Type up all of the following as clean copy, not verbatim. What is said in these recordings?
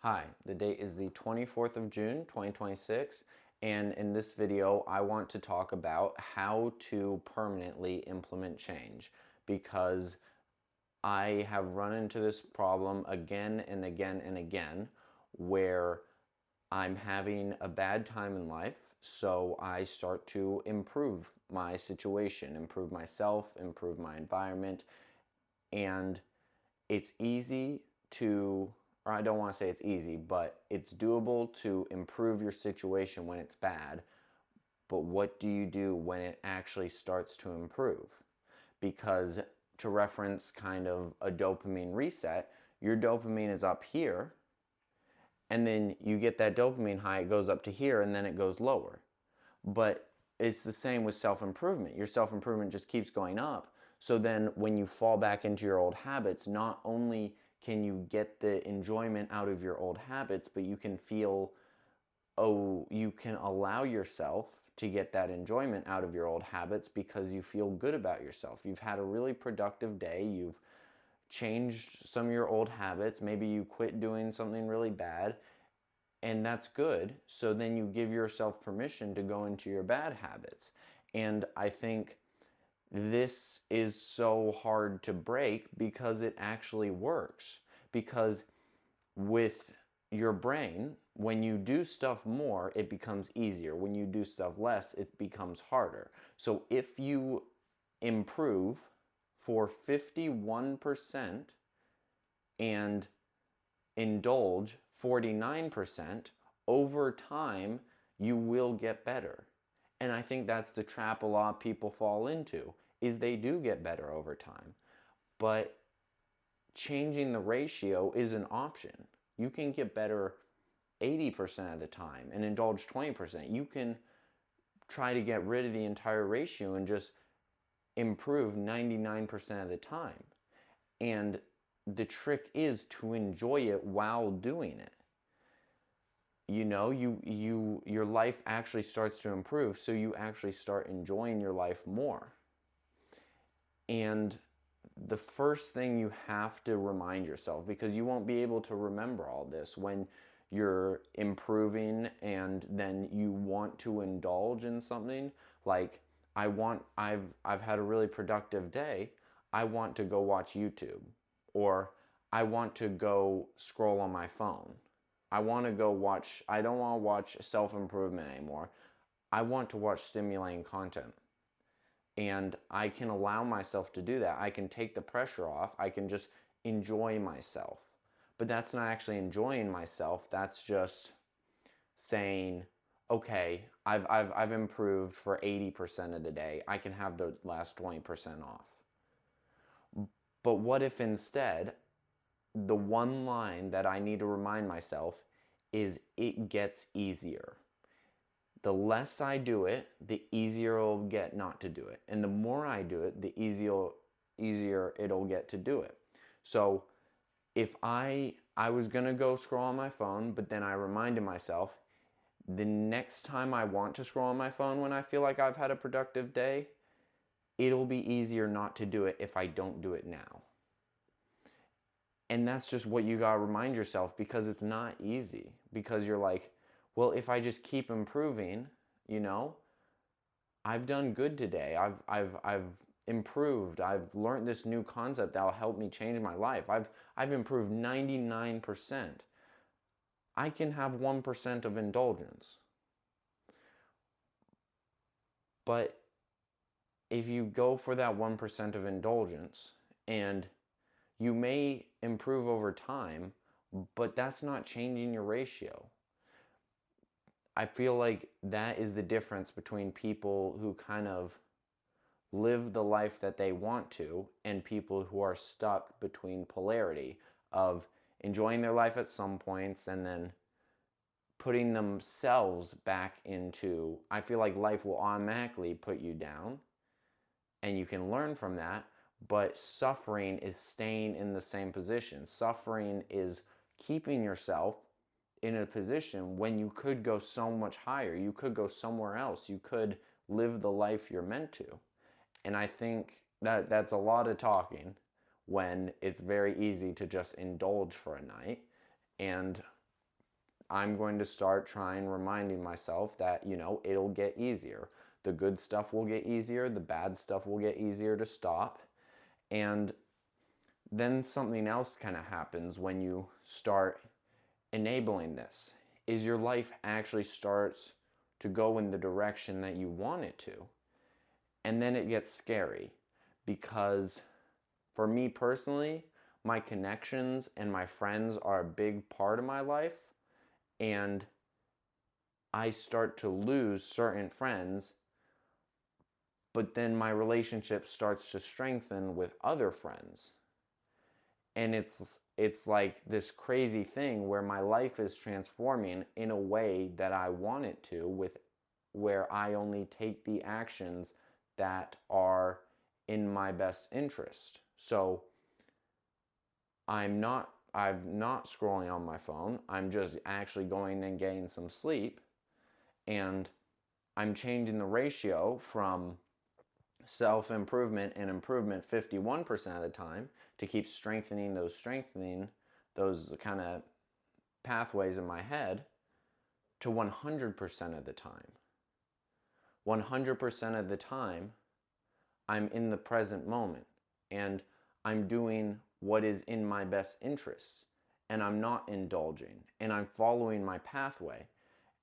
Hi, the date is the 24th of June, 2026, and in this video, I want to talk about how to permanently implement change because I have run into this problem again and again and again where I'm having a bad time in life, so I start to improve my situation, improve myself, improve my environment, and it's easy to, or I don't want to say it's easy, but it's doable to improve your situation when it's bad. But what do you do when it actually starts to improve? Because to reference kind of a dopamine reset, your dopamine is up here, and then you get that dopamine high, it goes up to here, and then it goes lower. But it's the same with self-improvement. Your self-improvement just keeps going up. So then when you fall back into your old habits, not only can you get the enjoyment out of your old habits, but you can feel, oh, you can allow yourself to get that enjoyment out of your old habits because you feel good about yourself. You've had a really productive day. You've changed some of your old habits. Maybe you quit doing something really bad, and that's good. So then you give yourself permission to go into your bad habits. And I think this is so hard to break because it actually works. Because with your brain, when you do stuff more, it becomes easier. When you do stuff less, it becomes harder. So if you improve for 51% and indulge 49%, over time, you will get better. And I think that's the trap a lot of people fall into, is they do get better over time. But changing the ratio is an option. You can get better 80% of the time and indulge 20%. You can try to get rid of the entire ratio and just improve 99% of the time. And the trick is to enjoy it while doing it. You know, your life actually starts to improve, so you actually start enjoying your life more. And the first thing you have to remind yourself, because you won't be able to remember all this when you're improving and then you want to indulge in something, like I've had a really productive day, I want to go watch YouTube, or I want to go scroll on my phone. I want to go watch, I don't want to watch self-improvement anymore. I want to watch stimulating content. And I can allow myself to do that. I can take the pressure off. I can just enjoy myself. But that's not actually enjoying myself. That's just saying, okay, I've improved for 80% of the day. I can have the last 20% off. But what if instead, the one line that I need to remind myself is it gets easier. The less I do it, the easier it'll get not to do it. And the more I do it, the easier it'll get to do it. So if I was going to go scroll on my phone, but then I reminded myself, the next time I want to scroll on my phone when I feel like I've had a productive day, it'll be easier not to do it if I don't do it now. And that's just what you got to remind yourself, because it's not easy. Because you're like, well, if I just keep improving, you know, I've done good today. I've improved. I've learned this new concept that'll help me change my life. I've improved 99%. I can have 1% of indulgence. But if you go for that 1% of indulgence, and you may improve over time, but that's not changing your ratio. I feel like that is the difference between people who kind of live the life that they want to and people who are stuck between polarity of enjoying their life at some points and then putting themselves back into, I feel like life will automatically put you down and you can learn from that, but suffering is staying in the same position. Suffering is keeping yourself in a position when you could go so much higher. You could go somewhere else. You could live the life you're meant to. And I think that that's a lot of talking when it's very easy to just indulge for a night. And I'm going to start trying reminding myself that, you know, it'll get easier. The good stuff will get easier, the bad stuff will get easier to stop. And then something else kind of happens when you start enabling this, is your life actually starts to go in the direction that you want it to. And then it gets scary because for me personally, my connections and my friends are a big part of my life, and I start to lose certain friends, but then my relationship starts to strengthen with other friends. And it's like this crazy thing where my life is transforming in a way that I want it to, with where I only take the actions that are in my best interest. So I'm not scrolling on my phone. I'm just actually going and getting some sleep, and I'm changing the ratio from self-improvement and improvement 51% of the time to keep strengthening those kind of pathways in my head to 100% of the time. 100% of the time, I'm in the present moment and I'm doing what is in my best interests, and I'm not indulging, and I'm following my pathway.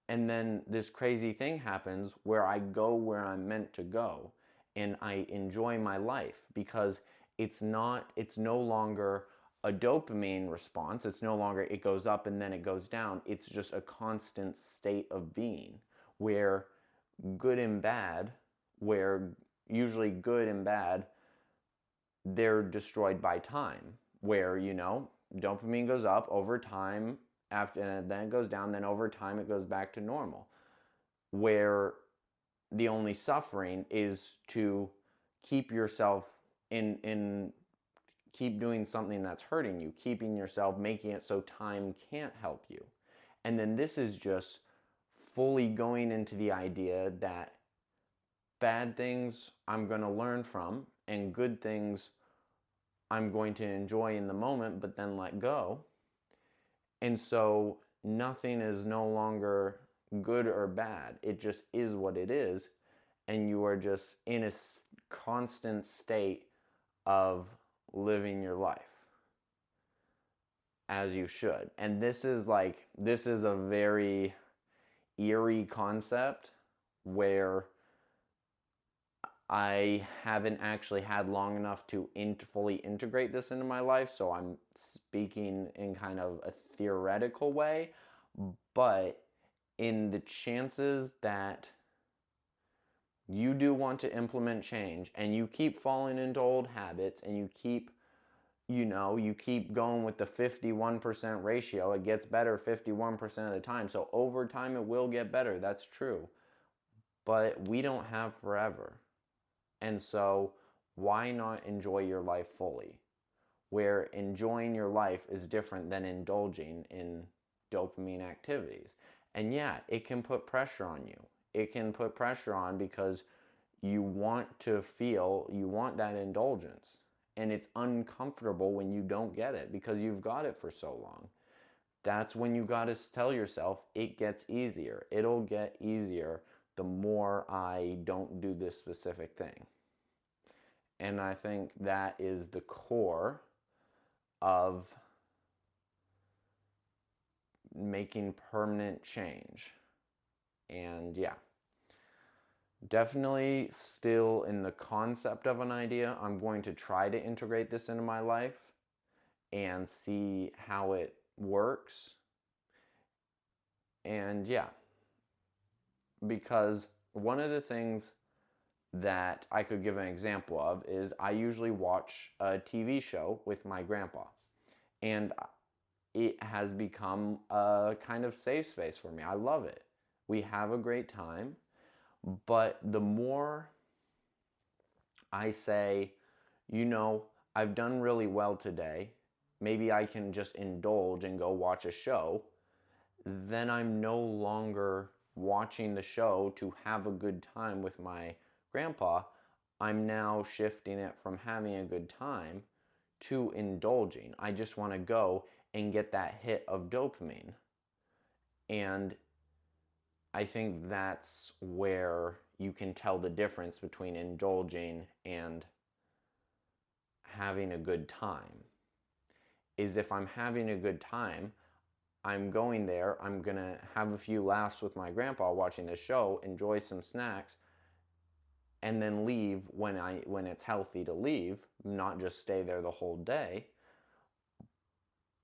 And then this crazy thing happens where I go where I'm meant to go, and I enjoy my life because it's no longer a dopamine response. It's no longer it goes up and then it goes down. It's just a constant state of being where good and bad, where usually good and bad, they're destroyed by time, where, you know, dopamine goes up over time, after, then it goes down, then over time it goes back to normal, where the only suffering is to keep yourself keep doing something that's hurting you, keeping yourself, making it so time can't help you. And then this is just fully going into the idea that bad things I'm going to learn from, and good things I'm going to enjoy in the moment, but then let go. And so nothing is no longer good or bad. It just is what it is. And you are just in a constant state of living your life as you should. And this is a very eerie concept where I haven't actually had long enough to fully integrate this into my life, so I'm speaking in kind of a theoretical way. But in the chances that you do want to implement change and you keep falling into old habits and you keep going with the 51% ratio, it gets better 51% of the time. So over time it will get better, that's true. But we don't have forever. And so why not enjoy your life fully? Where enjoying your life is different than indulging in dopamine activities. And yeah, it can put pressure on you. It can put pressure on because you want that indulgence. And it's uncomfortable when you don't get it because you've got it for so long. That's when you got to tell yourself it gets easier. It'll get easier the more I don't do this specific thing. And I think that is the core of making permanent change. And yeah, definitely still in the concept of an idea. I'm going to try to integrate this into my life and see how it works. And yeah, because one of the things that I could give an example of is I usually watch a TV show with my grandpa, and it has become a kind of safe space for me. I love it. We have a great time, but the more I say, you know, I've done really well today, maybe I can just indulge and go watch a show, then I'm no longer watching the show to have a good time with my grandpa. I'm now shifting it from having a good time to indulging. I just want to go and get that hit of dopamine. And I think that's where you can tell the difference between indulging and having a good time. Is if I'm having a good time, I'm going there, I'm gonna have a few laughs with my grandpa watching the show, enjoy some snacks, and then leave when it's healthy to leave, not just stay there the whole day.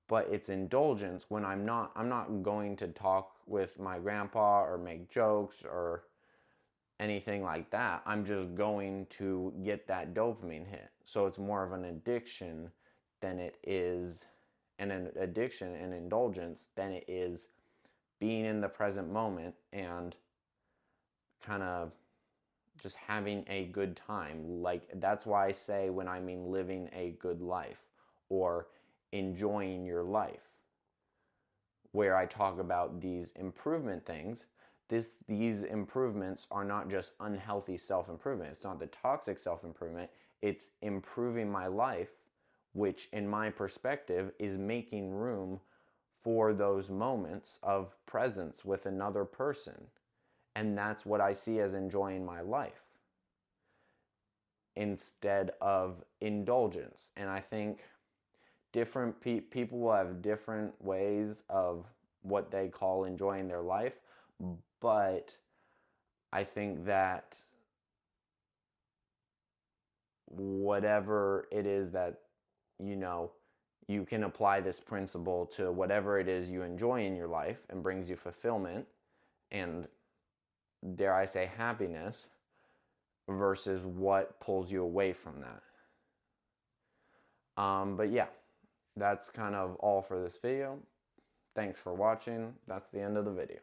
But it's indulgence when I'm not going to talk with my grandpa or make jokes or anything like that. I'm just going to get that dopamine hit. So it's more of an addiction than it is an addiction and indulgence than it is being in the present moment and kind of just having a good time. Like, that's why I say when I mean living a good life or enjoying your life, where I talk about these improvement things. These improvements are not just unhealthy self-improvement. It's not the toxic self-improvement. It's improving my life, which in my perspective is making room for those moments of presence with another person. And that's what I see as enjoying my life instead of indulgence. And I think different people will have different ways of what they call enjoying their life, but I think that whatever it is that, you can apply this principle to whatever it is you enjoy in your life and brings you fulfillment and, dare I say, happiness, versus what pulls you away from that. But yeah, that's kind of all for this video. Thanks for watching. That's the end of the video.